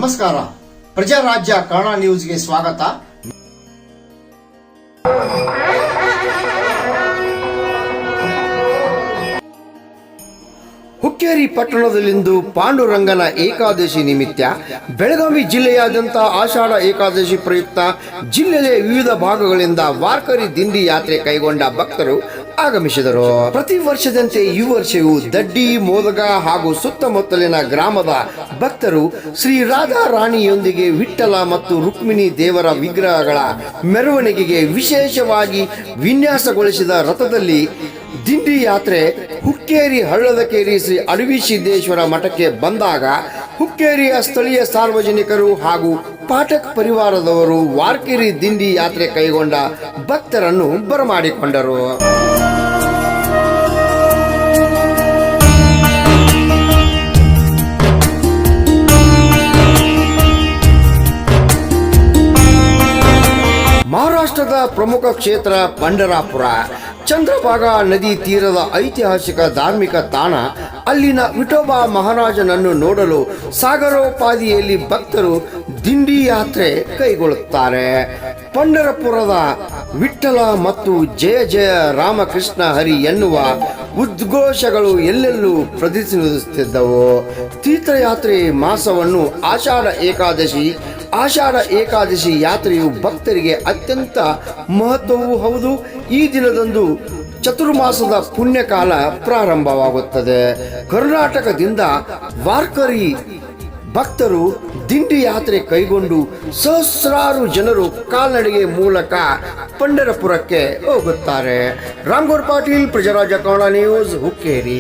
ನಮಸ್ಕಾರ. ಪ್ರಜಾರಾಜ್ಯ ಕನ್ನಡ ನ್ಯೂಸ್ಗೆ ಸ್ವಾಗತ. ಹುಕ್ಕೇರಿ ಪಟ್ಟಣದಲ್ಲಿಂದು ಪಾಂಡುರಂಗನ ಏಕಾದಶಿ ನಿಮಿತ್ತ ಬೆಳಗಾವಿ ಜಿಲ್ಲೆಯಾದ್ಯಂತ ಆಷಾಢ ಏಕಾದಶಿ ಪ್ರಯುಕ್ತ ಜಿಲ್ಲೆಯ ವಿವಿಧ ಭಾಗಗಳಿಂದ ವಾರ್ಕರಿ ದಿಂಡಿ ಯಾತ್ರೆ ಕೈಗೊಂಡ ಭಕ್ತರು ಆಗಮಿಸಿದರು. ಪ್ರತಿ ವರ್ಷದಂತೆ ಈ ವರ್ಷವೂ ದಡ್ಡಿ, ಮೋದಗ ಹಾಗೂ ಸುತ್ತಮುತ್ತಲಿನ ಗ್ರಾಮದ ಭಕ್ತರು ಶ್ರೀ ರಾಧಾ ರಾಣಿಯೊಂದಿಗೆ ವಿಠ್ಠಲ ಮತ್ತು ರುಕ್ಮಿಣಿ ದೇವರ ವಿಗ್ರಹಗಳ ಮೆರವಣಿಗೆಗೆ ವಿಶೇಷವಾಗಿ ವಿನ್ಯಾಸಗೊಳಿಸಿದ ರಥದಲ್ಲಿ ದಿಂಡಿ ಯಾತ್ರೆ ಹುಕ್ಕೇರಿ ಹಳ್ಳದಕೇರಿ ಶ್ರೀ ಅಡವಿಸಿದ್ದೇಶ್ವರ ಮಠಕ್ಕೆ ಬಂದಾಗ ಹುಕ್ಕೇರಿಯ ಸ್ಥಳೀಯ ಸಾರ್ವಜನಿಕರು ಹಾಗೂ ಪಾಠಕ್ ಪರಿವಾರದವರು ವಾರ್ಕರಿ ದಿಂಡಿ ಯಾತ್ರೆ ಕೈಗೊಂಡ ಭಕ್ತರನ್ನು ಬರಮಾಡಿಕೊಂಡರು. ಮಹಾರಾಷ್ಟ್ರದ ಪ್ರಮುಖ ಕ್ಷೇತ್ರ ಪಂಢರಾಪುರ ಚಂದ್ರಭಾಗಾ ನದಿ ತೀರದ ಐತಿಹಾಸಿಕ ಧಾರ್ಮಿಕ ತಾಣ. ಅಲ್ಲಿನ ವಿಠೋಬಾ ಮಹಾರಾಜನನ್ನು ನೋಡಲು ಸಾಗರೋಪಾದಿಯಲ್ಲಿ ಭಕ್ತರು ದಿಂಡಿ ಯಾತ್ರೆ ಕೈಗೊಳ್ಳುತ್ತಾರೆ. ಪಂಢರಪುರದ ವಿಠ್ಠಲ ಮತ್ತು ಜಯ ಜಯ ರಾಮಕೃಷ್ಣ ಹರಿ ಎನ್ನುವ ಉದ್ಘೋಷಗಳು ಎಲ್ಲೆಲ್ಲೂ ಪ್ರತಿನಿಧಿಸುತ್ತಿದ್ದವು. ತೀರ್ಥಯಾತ್ರೆ ಮಾಸವನ್ನು ಆಷಾಢ ಏಕಾದಶಿ ಯಾತ್ರೆಯು ಭಕ್ತರಿಗೆ ಅತ್ಯಂತ ಮಹತ್ವವೂ ಹೌದು. ಈ ದಿನದಂದು ಚತುರ್ಮಾಸದ ಪುಣ್ಯಕಾಲ ಪ್ರಾರಂಭವಾಗುತ್ತದೆ. ಕರ್ನಾಟಕದಿಂದ ವಾರ್ಕರಿ ಭಕ್ತರು ದಿಂಡಿ ಯಾತ್ರೆ ಕೈಗೊಂಡು ಸಹಸ್ರಾರು ಜನರು ಕಾಲ್ನಡಿಗೆ ಮೂಲಕ ಪಂಢರಪುರಕ್ಕೆ ಹೋಗುತ್ತಾರೆ. ರಾಮ್ಗೌಡ್ ಪಾಟೀಲ್, ಪ್ರಜಾರಾಜ್ಯ ಕನ್ನಡ ನ್ಯೂಸ್, ಹುಕ್ಕೇರಿ.